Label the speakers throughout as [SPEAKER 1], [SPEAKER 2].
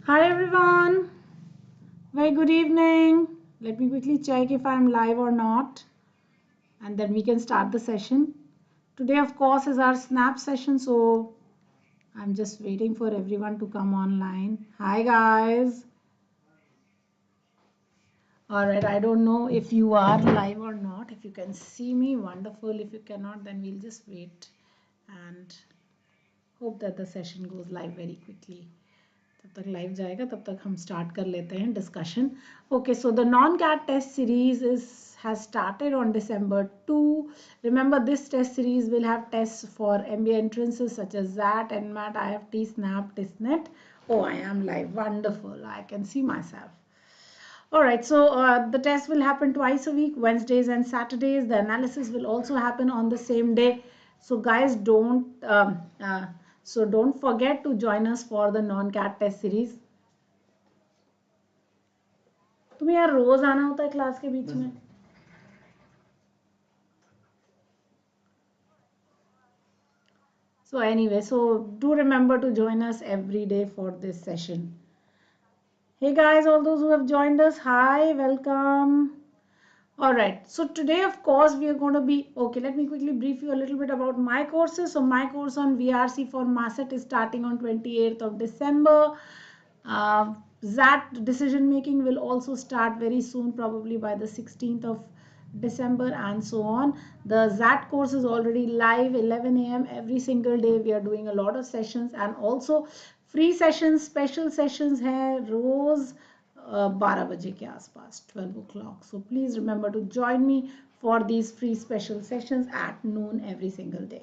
[SPEAKER 1] Hi everyone, very good evening. Let me quickly check if I'm live or not, and then we can start the session. Today, of course, is our snap session, so I'm just waiting for everyone to come online. Hi guys. All right, I don't know if you are live or not. If you can see me, wonderful. If you cannot, then we'll just wait and hope that the session goes live very quickly. जब तक live जाएगा तब तक हम start कर लेते हैं discussion okay so the non CAT test series is has started on December 2. Remember, this test series will have tests for MBA entrances such as ZAT, NMAT, IFT, SNAP, TISNET. Oh, I am live. Wonderful. I can see myself. All right, so the test will happen twice a week, Wednesdays and Saturdays. The analysis will also happen on the same day. So guys, don't forget to join us for the non-CAT test series. तुम्हें यार रोज आना होता है class के बीच में So anyway, so do remember to join us every day for this session. Hey guys, all those who have joined us, hi, welcome. All right, so today of course we are going to be okay. Let me quickly brief you a little bit about my courses. So my course on VRC for MASET is starting on 28th of December. ZAT decision making will also start very soon, probably by the 16th of December and so on. The ZAT course is already live 11 a.m. every single day. We are doing a lot of sessions and also free sessions, special sessions hai रोज 12 बजे के आसपास 12 o'clock. So please remember to join me for these free special sessions at noon every single day.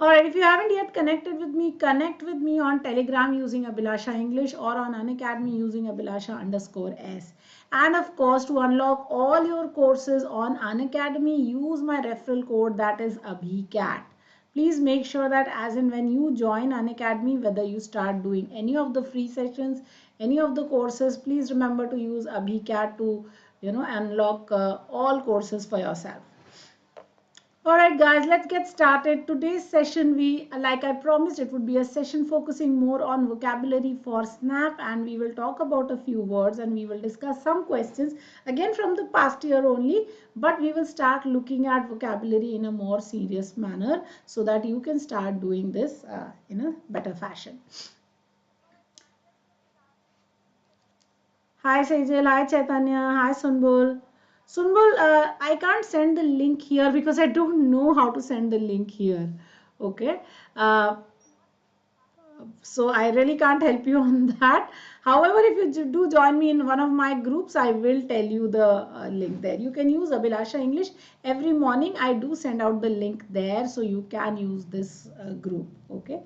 [SPEAKER 1] Alright, if you haven't yet connected with me, connect with me on Telegram using Abhilasha English or on Unacademy using Abhilasha_S. And of course, to unlock all your courses on Unacademy, use my referral code, that is ABHICAT. Please make sure that as and when you join Unacademy, whether you start doing any of the free sessions, any of the courses, please remember to use ABHICAT to unlock all courses for yourself. Alright guys, let's get started. Today's session, like I promised, it would be a session focusing more on vocabulary for SNAP, and we will talk about a few words and we will discuss some questions again from the past year only, but we will start looking at vocabulary in a more serious manner so that you can start doing this in a better fashion. Hi Sejal, hi Chaitanya, hi Sunbul. Sunbul, I can't send the link here because I don't know how to send the link here. Okay. So I really can't help you on that. However, if you do join me in one of my groups, I will tell you the link there. You can use Abhilasha English. Every morning I do send out the link there, so you can use this group. Okay.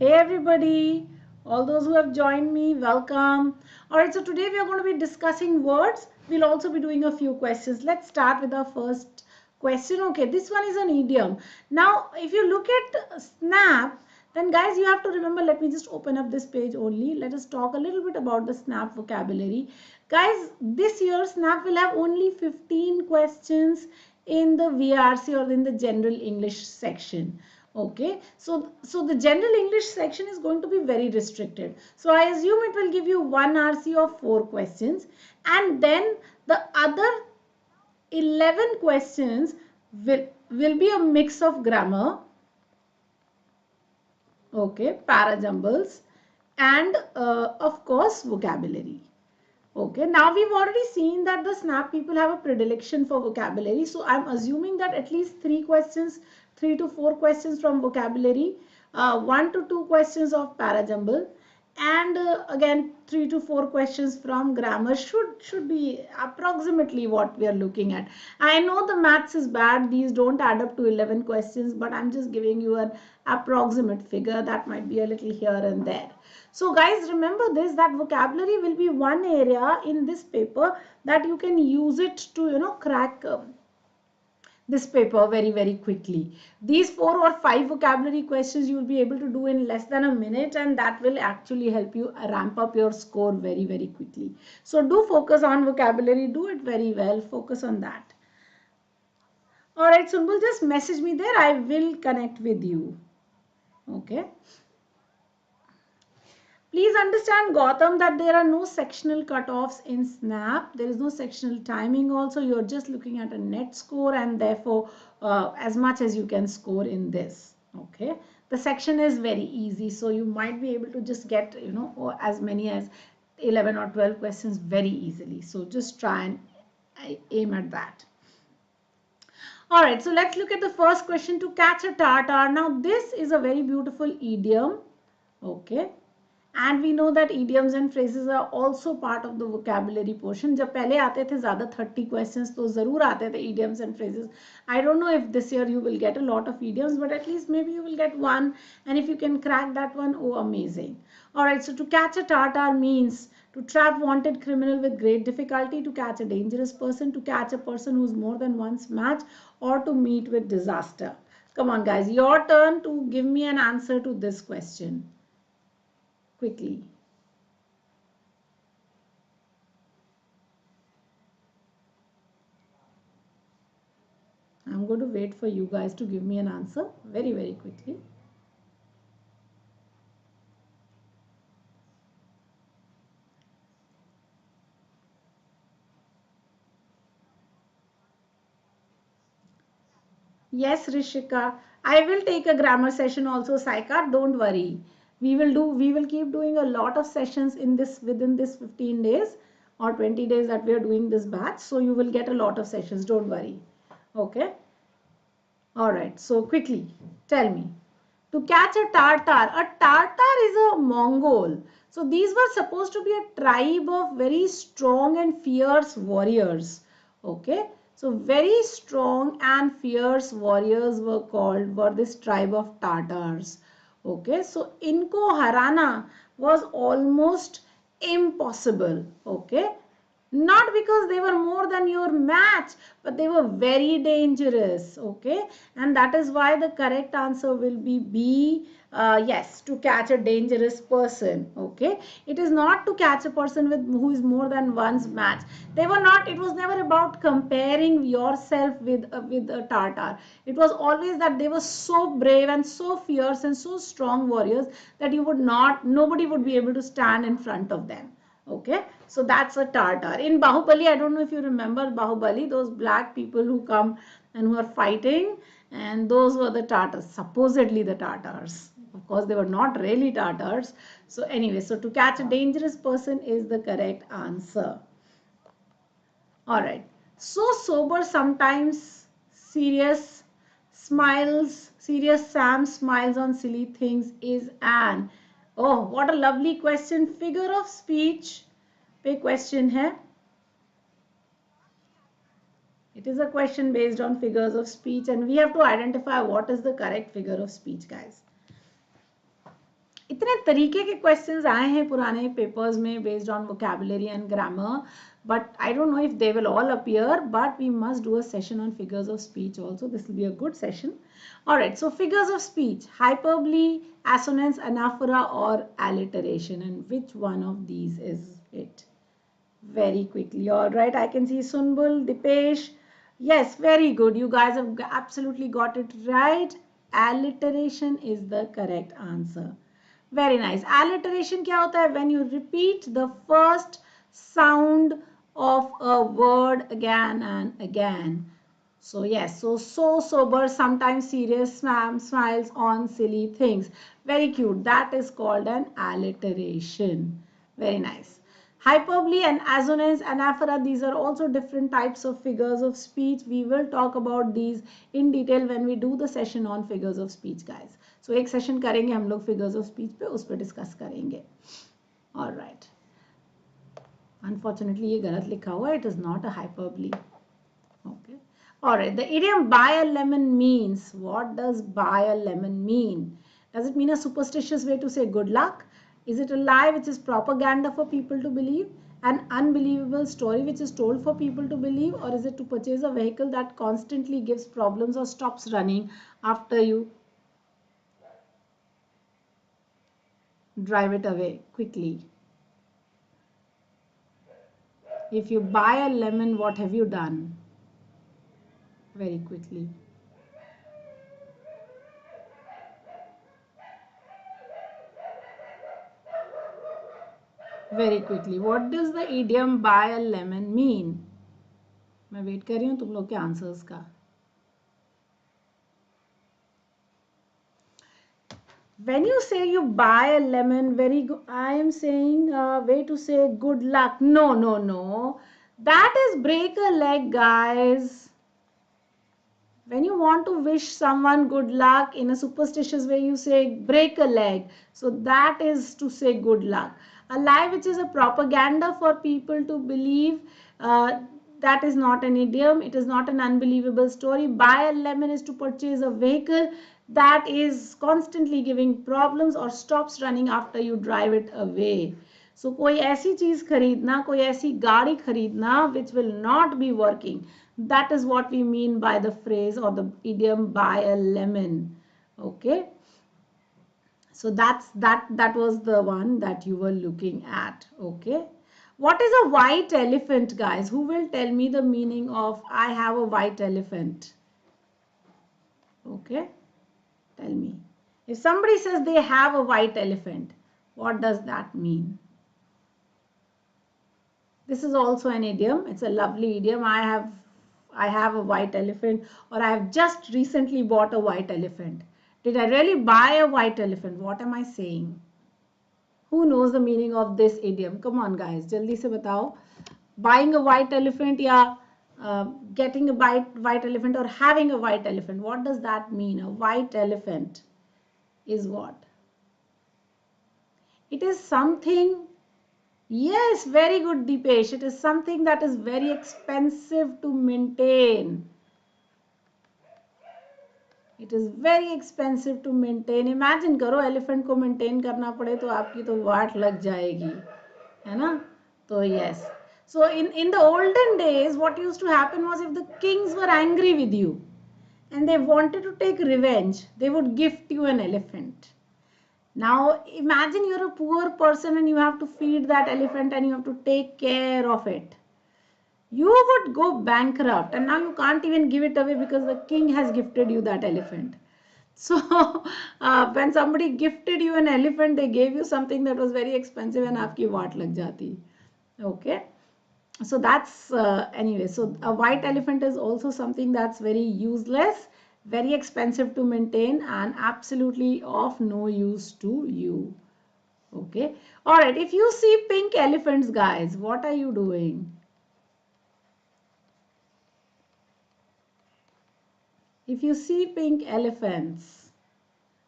[SPEAKER 1] Hey everybody. All those who have joined me, welcome. Alright, so today we are going to be discussing words. We'll also be doing a few questions. Let's start with our first question. Okay, this one is an idiom. Now, if you look at SNAP, then guys, you have to remember, let me just open up this page only. Let us talk a little bit about the SNAP vocabulary. Guys, this year SNAP will have only 15 questions in the VRC or in the general English section. Okay, so the general English section is going to be very restricted. So I assume it will give you one RC of 4 questions, and then the other 11 questions will be a mix of grammar, okay, parajumbles, and of course vocabulary. Okay, now we've already seen that the SNAP people have a predilection for vocabulary. So I'm assuming that at least 3 to 4 questions from vocabulary, 1 to 2 questions of parajumble, and again 3 to 4 questions from grammar should be approximately what we are looking at. I know the maths is bad, these don't add up to 11 questions, but I'm just giving you an approximate figure that might be a little here and there. So guys, remember this, that vocabulary will be one area in this paper that you can use it to crack this paper very quickly. These 4 or 5 vocabulary questions you will be able to do in less than a minute, and that will actually help you ramp up your score very quickly. So do focus on vocabulary, do it very well, focus on that. Alright, Sunbul, just message me there, I will connect with you. Okay. Please understand, Gautam, that there are no sectional cutoffs in Snap. There is no sectional timing also. You're just looking at a net score, and therefore as much as you can score in this. Okay. The section is very easy. So you might be able to just get, as many as 11 or 12 questions very easily. So just try and aim at that. All right, so let's look at the first question. To catch a tartar. Now this is a very beautiful idiom. Okay. And we know that idioms and phrases are also part of the vocabulary portion. जब पहले आते थे ज़्यादा 30 questions तो ज़रूर आते थे idioms and phrases. I don't know if this year you will get a lot of idioms, but at least maybe you will get one. And if you can crack that one, oh, amazing. Alright, so to catch a tartar means to trap wanted criminal with great difficulty, to catch a dangerous person, to catch a person who's more than once match, or to meet with disaster. Come on guys, your turn to give me an answer to this question. Quickly. I'm going to wait for you guys to give me an answer very, very quickly. Yes, Rishika. I will take a grammar session also, Saika. Don't worry. We will keep doing a lot of sessions in this within this 15 days or 20 days that we are doing this batch. So you will get a lot of sessions. Don't worry. Okay. All right. So quickly, tell me. To catch a tartar is a Mongol. So these were supposed to be a tribe of very strong and fierce warriors. Okay. So very strong and fierce warriors were this tribe of Tartars. Okay. So Inko Harana was almost impossible. Okay. Not because they were more than your match, but they were very dangerous. Okay. And that is why the correct answer will be B. Yes, to catch a dangerous person. Okay. It is not to catch a person who is more than one's match. They were not, it was never about comparing yourself with a Tartar. It was always that they were so brave and so fierce and so strong warriors that nobody would be able to stand in front of them. Okay, so that's a Tartar. In Bahubali, I don't know if you remember Bahubali, those black people who come and who are fighting, and those were the Tartars, supposedly the Tartars. Of course, they were not really Tartars. So anyway, so to catch a dangerous person is the correct answer. All right. So sober, sometimes serious, serious Sam smiles on silly things is an. Oh, what a lovely question. Figure of speech. पे question है. It is a question based on figures of speech, and we have to identify what is the correct figure of speech, guys. इतने तरीके के questions आए हैं पुराने papers में based on vocabulary and grammar, but I don't know if they will all appear, but we must do a session on figures of speech also. This will be a good session. All right, so figures of speech: hyperbole, assonance, anaphora, or alliteration, and which one of these is it? Very quickly. All right, I can see Sunbul, Dipesh. Yes, very good. You guys have absolutely got it right. Alliteration is the correct answer. Very nice. Alliteration क्या होता है? When you repeat the first sound of a word again and again. So yes, so sober, sometimes serious, smiles on silly things. Very cute. That is called an alliteration. Very nice. Hyperbole and assonance, anaphora, these are also different types of figures of speech. We will talk about these in detail when we do the session on figures of speech, guys. So एक session करेंगे हम लोग figures of speech पे, उस पे discuss करेंगे. All right. Unfortunately ये गलत लिखा हुआ है. It is not a hyperbole. Okay. All right. The idiom buy a lemon means, what does buy a lemon mean? Does it mean a superstitious way to say good luck? Is it a lie which is propaganda for people to believe? An unbelievable story which is told for people to believe? Or is it to purchase a vehicle that constantly gives problems or stops running after you drive it away quickly? If you buy a lemon, what have you done? Very quickly. Very quickly, what does the idiom buy a lemon mean? मैं wait कर रही हूँ तुम लोग के answers का. When you say you buy a lemon, very good. I am saying way to say good luck. No, no, no. That is break a leg, guys. When you want to wish someone good luck in a superstitious way, you say break a leg. So that is to say good luck. A lie which is a propaganda for people to believe, that is not an idiom. It is not an unbelievable story. Buy a lemon is to purchase a vehicle that is constantly giving problems or stops running after you drive it away. So कोई ऐसी चीज खरीदना, कोई ऐसी गाड़ी खरीदना which will not be working. That is what we mean by the phrase or the idiom buy a lemon. Okay. So that was the one that you were looking at. Okay. What is a white elephant, guys? Who will tell me the meaning of I have a white elephant? Okay. Tell me. If somebody says they have a white elephant, what does that mean? This is also an idiom. It's a lovely idiom. I have a white elephant, or I have just recently bought a white elephant. Did I really buy a white elephant? What am I saying? Who knows the meaning of this idiom? Come on, guys. Jaldi se batao. Buying a white elephant, yeah, getting a white elephant or having a white elephant. What does that mean? A white elephant is what? It is something. Yes, very good, Deepesh. It is something that is very expensive to maintain. It is very expensive to maintain. Imagine करो elephant को maintain करना पड़े तो आपकी तो वाट लग जाएगी, है ना? तो yes. So in the olden days, what used to happen was if the kings were angry with you and they wanted to take revenge, they would gift you an elephant. Now imagine you're a poor person and you have to feed that elephant and you have to take care of it. You would go bankrupt and now you can't even give it away because the king has gifted you that elephant. So when somebody gifted you an elephant, they gave you something that was very expensive and aapki vaat lag jati. Okay. So that's anyway. So a white elephant is also something that's very useless, very expensive to maintain and absolutely of no use to you. Okay. All right. If you see pink elephants, guys, what are you doing? If you see pink elephants,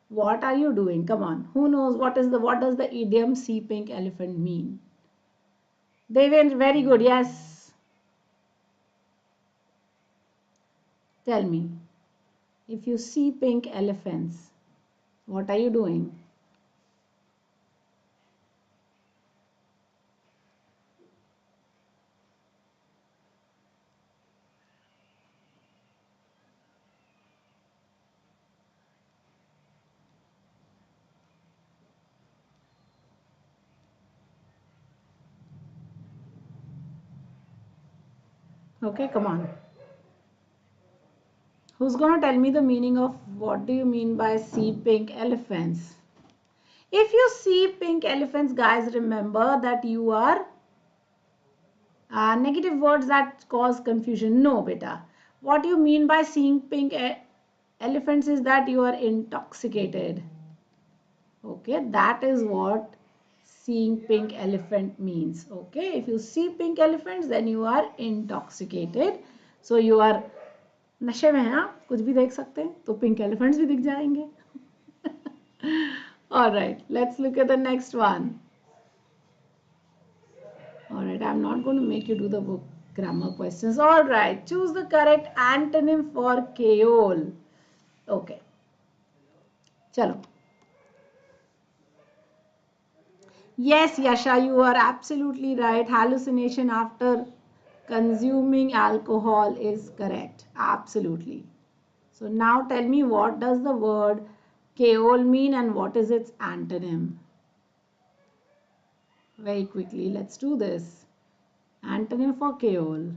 [SPEAKER 1] what are you doing? Come on. Who knows what does the idiom see pink elephant mean? They went very good. Yes. Tell me. If you see pink elephants, what are you doing? Okay, come on. Who's going to tell me the meaning of what do you mean by see pink elephants? If you see pink elephants, guys, remember that you are negative words that cause confusion. No, beta. What you mean by seeing pink elephants is that you are intoxicated. Okay, that is what seeing pink elephant means. Okay, if you see pink elephants, then you are intoxicated. So you are नशे में हैं आप कुछ भी देख सकते हैं तो पिंक एलिफेंट्स भी दिख जाएंगे. All right, let's look at the next one. All right, I'm not going to make you do the book grammar questions. All right, choose the correct antonym for Cajole. Okay, chalo. Yes, Yasha, you are absolutely right. Hallucination after consuming alcohol is correct. Absolutely. So now tell me, what does the word Cajole mean and what is its antonym? Very quickly, let's do this. Antonym for Cajole.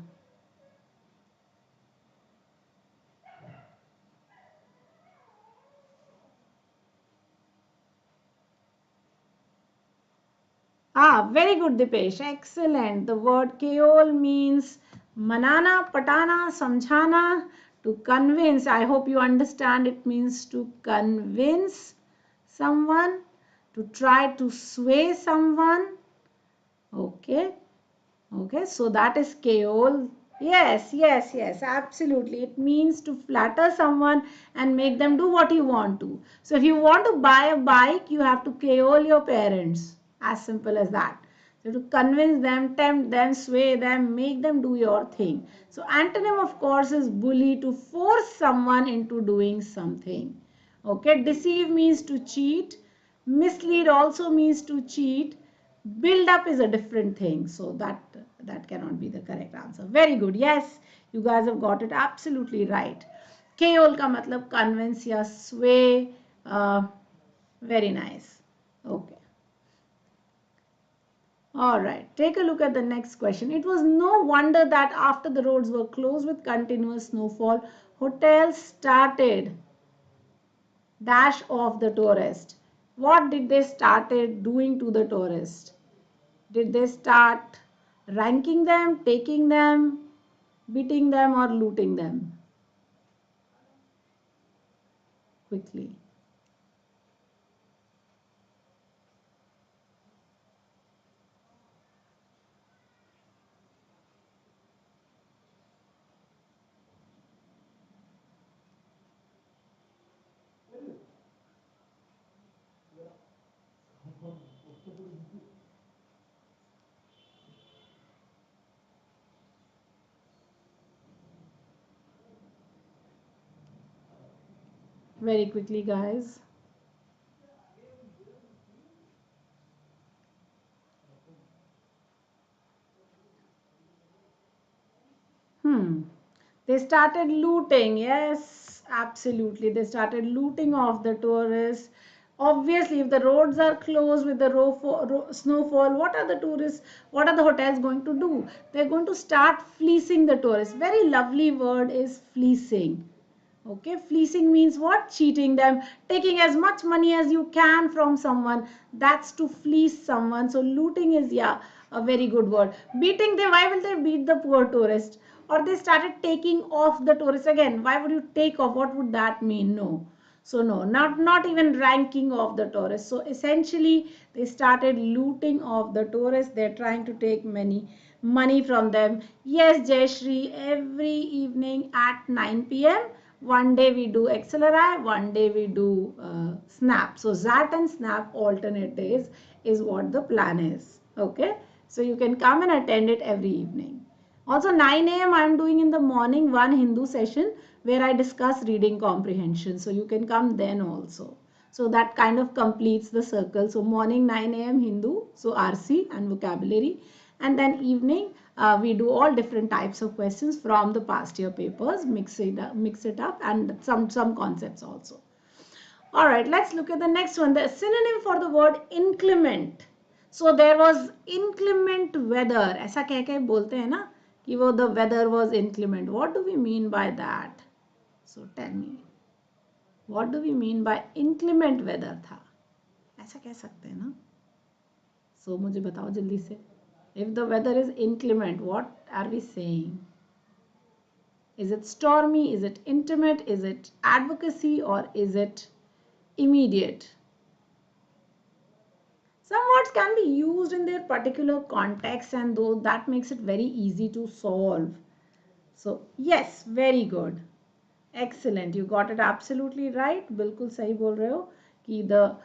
[SPEAKER 1] Ah, very good, Dipesh. Excellent. The word Cajole means manana, patana, samjhana, to convince. I hope you understand it means to convince someone, to try to sway someone. Okay. Okay, so that is Cajole. Yes, yes, yes, absolutely. It means to flatter someone and make them do what you want to. So if you want to buy a bike, you have to cajole your parents. As simple as that. So to convince them, tempt them, sway them, make them do your thing. So antonym of course is bully, to force someone into doing something. Okay, deceive means to cheat. Mislead also means to cheat. Build up is a different thing, so that cannot be the correct answer. Very good. Yes, you guys have got it absolutely right. Cajole का मतलब convince या sway. Very nice. Okay. All right, take a look at the next question. It was no wonder that after the roads were closed with continuous snowfall, hotels started dash off the tourist. What did they started doing to the tourist? Did they start ranking them, taking them, beating them, or looting them? Quickly. Very quickly, guys. Hmm. They started looting. Yes, absolutely. They started looting off the tourists. Obviously, if the roads are closed with the snowfall, what are the tourists, what are the hotels going to do? They're going to start fleecing the tourists. Very lovely word is fleecing. Okay, fleecing means what? Cheating them, taking as much money as you can from someone. That's to fleece someone. So looting is, yeah, a very good word. Beating them, why will they beat the poor tourist? Or they started taking off the tourist again. Why would you take off? What would that mean? No. So no, not even ranking of the tourists. So essentially, they started looting of the tourists. They're trying to take many money from them. Yes, Jayashri, every evening at 9 p.m. One day we do Accelerate, one day we do Snap. So ZAT and Snap alternate days is what the plan is. Okay, so you can come and attend it every evening. Also 9 a.m. I am doing in the morning one Hindu session where I discuss reading comprehension. So you can come then also. So that kind of completes the circle. So morning 9 a.m. Hindu, so RC and vocabulary. And then evening we do all different types of questions from the past year papers, mix it up and some concepts also. All right, let's look at the next one. The synonym for the word inclement. So there was inclement weather. ऐसा कह के बोलते हैं ना कि वो the weather was inclement. What do we mean by that? So tell me. What do we mean by inclement weather था? ऐसा कह सकते हैं ना? So मुझे बताओ जल्दी से. If the weather is inclement, what are we saying? Is it stormy? Is it intimate? Is it advocacy? Or is it immediate? Some words can be used in their particular context and though that makes it very easy to solve. So yes, very good. Excellent. You got it absolutely right. बिल्कुल सही बोल रहे हो कि the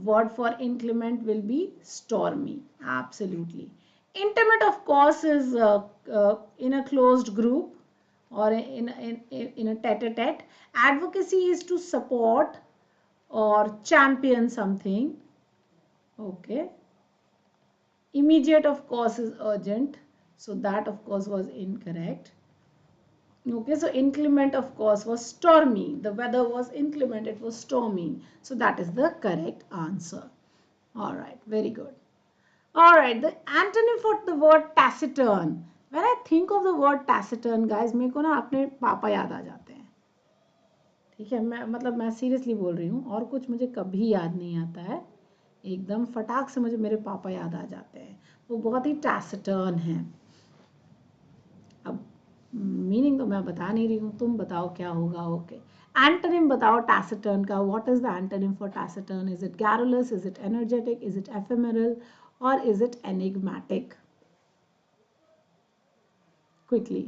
[SPEAKER 1] word for inclement will be stormy. Absolutely. Intimate of course is in a closed group or in a tete-a-tete. Advocacy is to support or champion something. Okay. Immediate of course is urgent. So that of course was incorrect. Okay, so inclement of course was stormy. The weather was inclement, it was stormy. So that is the correct answer. All right, very good. All right, the antonym for the word taciturn. When I think of the word taciturn, guys, मेरे को ना अपने पापा याद आ जाते हैं. ठीक है, मैं सीरियसली बोल रही हूँ और कुछ मुझे कभी याद नहीं आता है एकदम फटाक से मुझे मेरे पापा याद आ जाते हैं, वो बहुत ही टैसिटर्न हैं। अब मीनिंग तो मैं बता नहीं रही हूँ, तुम बताओ क्या होगा। ओके, एंटोनिम बताओ टैसिटर्न का, what is the antonym for taciturn? Is it garrulous, is it energetic, is it ephemeral, और is it enigmatic? Quickly,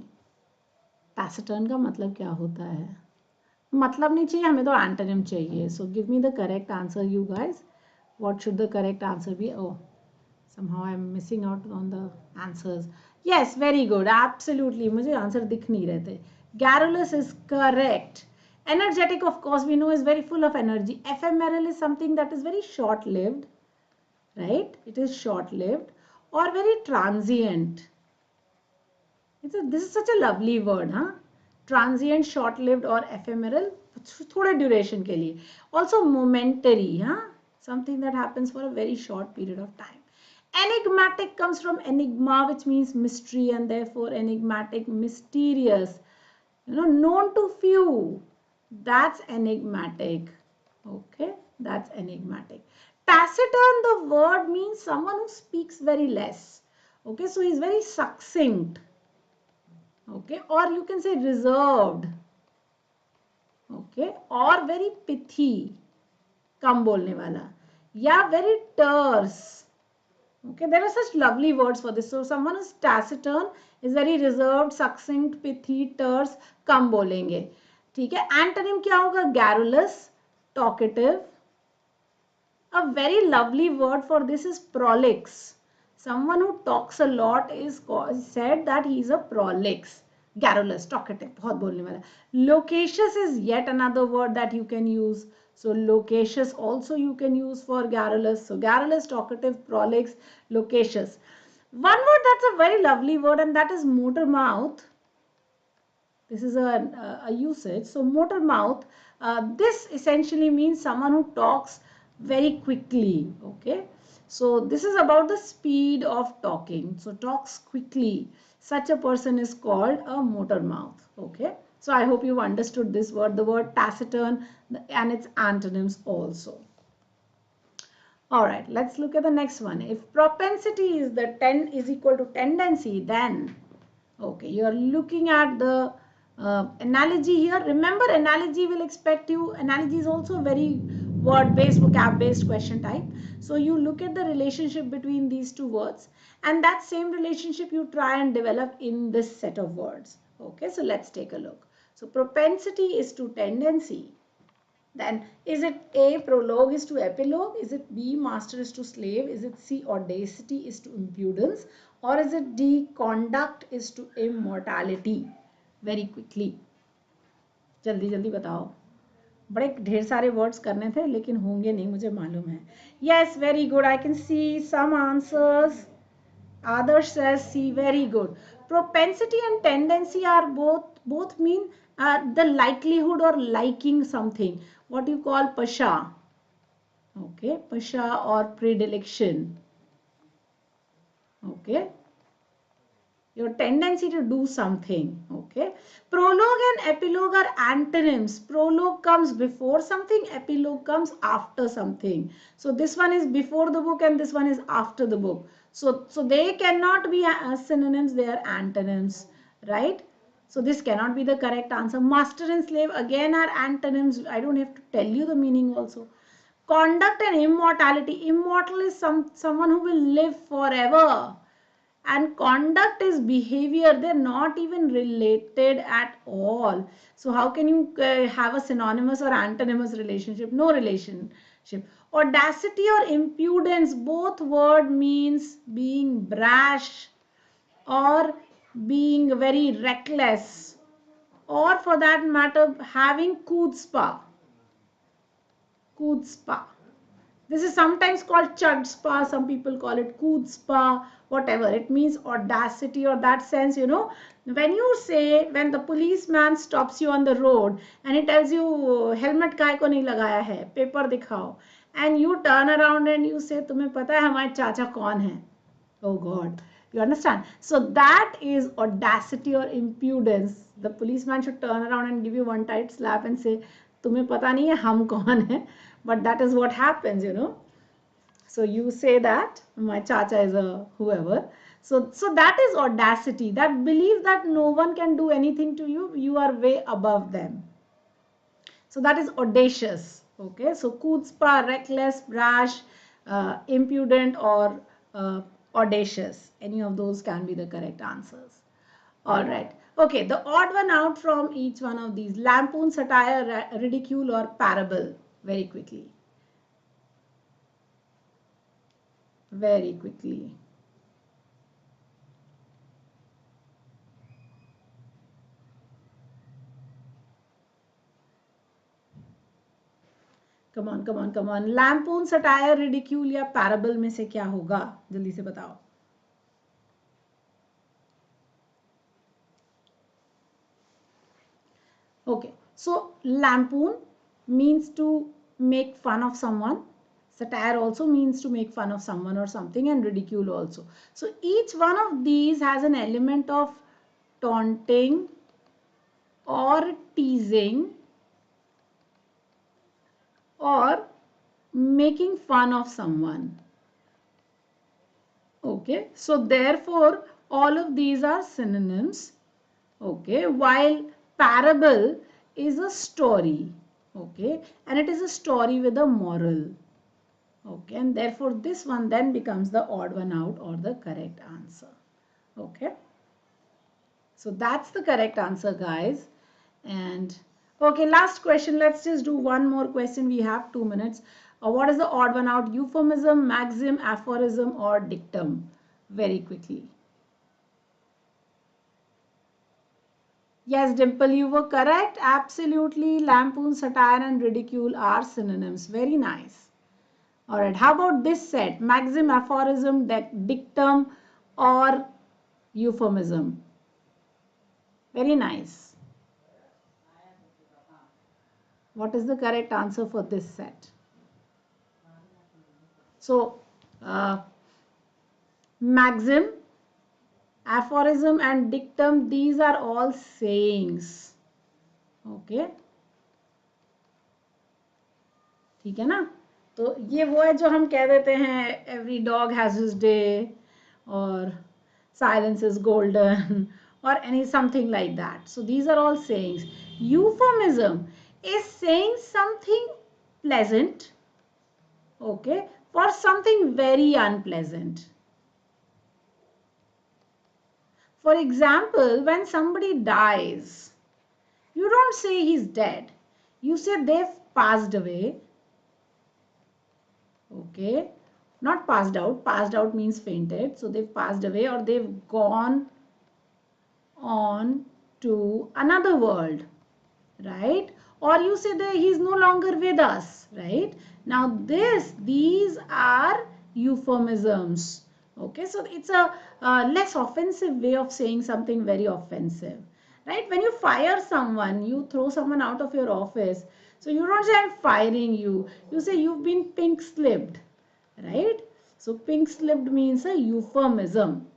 [SPEAKER 1] taciturn का मतलब क्या होता है? मतलब नहीं चाहिए हमें, तो एंटोनिम चाहिए। So give me the correct answer you guys, what should the correct answer be? Oh, somehow I'm missing out on the answers. Yes, very good, absolutely, मुझे आंसर दिख नहीं रहे थे। Garrulous is correct. Energetic, of course, we know is very full of energy. Ephemeral is something that is very short lived, right? It is short lived or very transient. This is such a lovely word, huh? Transient, short lived or ephemeral, थोड़े duration के लिए. Also momentary, huh? Something that happens for a very short period of time. Enigmatic comes from enigma, which means mystery, and therefore enigmatic, mysterious, known to few. That's enigmatic. Okay, that's enigmatic. Taciturn, the word means someone who speaks very less. Okay, so he's very succinct. Okay, or you can say reserved. Okay, or very pithy, कम बोलने वाला, या very terse. Okay, there are such lovely words for this. So someone who's taciturn is very reserved, succinct, pithy, terse, कम बोलेंगे. ठीक है, antonym क्या होगा? garrulous, talkative. A very lovely word for this is prolix. Someone who talks a lot is said that he is a prolix. Garrulous, talkative, बहुत बोलने वाला. Loquacious is yet another word that you can use. So loquacious also you can use for garrulous. So garrulous, talkative, prolix, loquacious. One word that's a very lovely word, and that is motor mouth. This is a usage. So motor mouth, this essentially means someone who talks very quickly. Okay, so this is about the speed of talking. So talks quickly, such a person is called a motor mouth. Okay, so I hope you've understood this word, the word taciturn, and its antonyms also. All right, let's look at the next one. If propensity is the 10 is equal to tendency, then okay, you are looking at the analogy here. Remember, analogy will expect you. Analogy is also very word-based, vocab-based question type. So you look at the relationship between these two words, and that same relationship you try and develop in this set of words. Okay, so let's take a look. So propensity is to tendency. Then is it A, prologue is to epilogue? Is it B, master is to slave? Is it C, audacity is to impudence? Or is it D, conduct is to immortality? Very quickly. जल्दी जल्दी बताओ. बड़े ढेर सारे words करने थे लेकिन होंगे नहीं, मुझे मालूम है. Yes, very good. I can see some answers. Others says C. Very good. Propensity and tendency are both mean the likelihood or liking something. What you call pasha. Okay, pasha or predilection. Okay, your tendency to do something. Okay, prologue and epilogue are antonyms. Prologue comes before something, epilogue comes after something. So this one is before the book and this one is after the book. So they cannot be synonyms, they are antonyms, right? So this cannot be the correct answer. Master and slave again are antonyms. I don't have to tell you the meaning also. Conduct and immortality. Immortal is someone who will live forever. And conduct is behavior. They're not even related at all. So how can you have a synonymous or antonymous relationship? No relationship. Audacity or impudence, both word means being brash or being very reckless, or for that matter having chutzpah. Chutzpah. This is sometimes called chutzpah, some people call it chutzpah, whatever. It means audacity or that sense, When you say, when the policeman stops you on the road and he tells you, helmet काय को नहीं लगाया है, paper दिखाओ, and you turn around and you say, तुम्हें पता है हमारे चाचा कौन है? Oh God. You understand? So that is audacity or impudence. The policeman should turn around and give you one tight slap and say, तुम्हें पता नहीं है हम कौन है? But that is what happens, So you say that my chacha is a whoever. So that is audacity, that belief that no one can do anything to you, you are way above them. So that is audacious. Okay, so chutzpah, reckless, brash, impudent, or audacious. Any of those can be the correct answers. All right. Okay, the odd one out from each one of these: lampoon, satire, ridicule, or parable. Very quickly. Very quickly. Come on, come on, come on. Lampoon, satire, ridicule या parable में से क्या होगा? जल्दी से बताओ. Okay, so lampoon means to make fun of someone. Satire also means to make fun of someone or something, and ridicule also. So each one of these has an element of taunting or teasing or making fun of someone. Okay, so therefore all of these are synonyms. Okay, while parable is a story. Okay, and it is a story with a moral. Okay, and therefore this one then becomes the odd one out or the correct answer. Okay, so that's the correct answer, guys. And okay, last question. Let's just do one more question. We have 2 minutes. What is the odd one out? Euphemism, maxim, aphorism, or dictum? Very quickly. Yes, Dimple, you were correct. Absolutely. Lampoon, satire, and ridicule are synonyms. Very nice. All right. How about this set? Maxim, aphorism, dictum, or euphemism? Very nice. What is the correct answer for this set? So, maxim, aphorism, and dictum, these are all sayings. Okay. ठीक है ना? तो ये वो है जो हम कह देते हैं every dog has his day or silence is golden or any something like that. So these are all sayings. Euphemism is saying something pleasant, okay, for something very unpleasant. For example, when somebody dies, you don't say he's dead. You say they've passed away. Okay, not passed out. Passed out means fainted. So they've passed away or they've gone on to another world, right? Or you say that he's no longer with us, right? Now these are euphemisms. Okay, so it's a less offensive way of saying something very offensive, right? When you fire someone, you throw someone out of your office. So you don't say I'm firing you. You say you've been pink slipped, right? So pink slipped means a euphemism.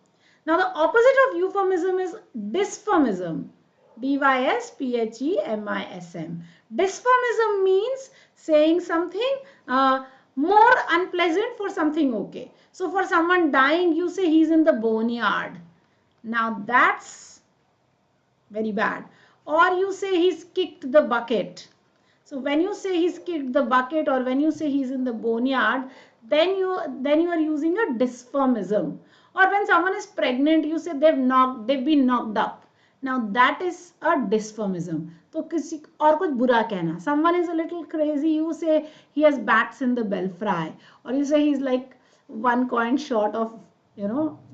[SPEAKER 1] Now the opposite of euphemism is dysphemism. dysphemism. Dysphemism means saying something more unpleasant for something okay. So for someone dying, you say he's in the boneyard. Now that's very bad. Or you say he's kicked the bucket. So when you say he's kicked the bucket or when you say he's in the boneyard, then you are using a dysphemism. Or when someone is pregnant, you say they've been knocked up. Now that is a dysphemism. तो किसी और कुछ बुरा कहना. Someone is a little crazy, you say he has bats in the belfry, or you say he's like one coin short of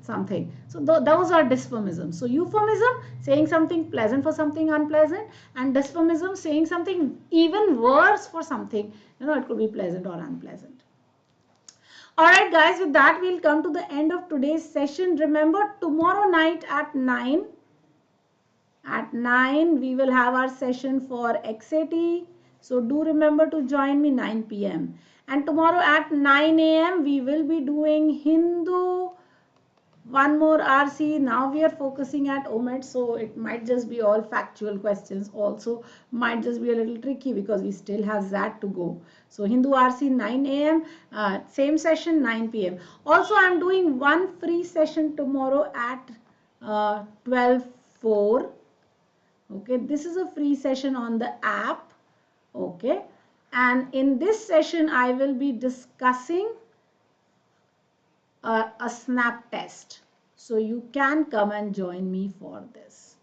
[SPEAKER 1] something. So those are dysphemisms. So euphemism, saying something pleasant for something unpleasant, and dysphemism, saying something even worse for something, it could be pleasant or unpleasant. Alright guys, with that we'll come to the end of today's session. Remember, tomorrow night at 9 we will have our session for XAT. So do remember to join me 9 p.m. And tomorrow at 9 a.m. we will be doing Hindu One more RC. Now we are focusing at OMED, so it might just be all factual questions. Also, might just be a little tricky because we still have that to go. So Hindu RC 9 a.m. Same session 9 p.m. Also, I'm doing one free session tomorrow at 12:04. Okay, this is a free session on the app. Okay, and in this session, I will be discussing a snap test. So you can come and join me for this.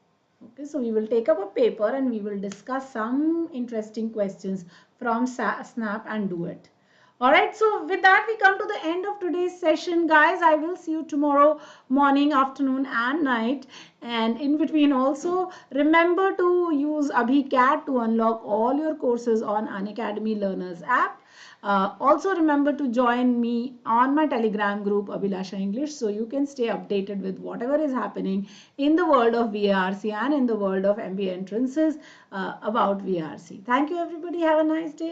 [SPEAKER 1] Okay, so we will take up a paper and we will discuss some interesting questions from snap and do it. All right, so with that, we come to the end of today's session, guys. I will see you tomorrow morning, afternoon, and night. And in between, also remember to use AbhiCat to unlock all your courses on Unacademy Learners app. Also remember to join me on my Telegram group Abhilasha English so you can stay updated with whatever is happening in the world of VARC and in the world of MBA entrances about VARC. Thank you everybody. Have a nice day.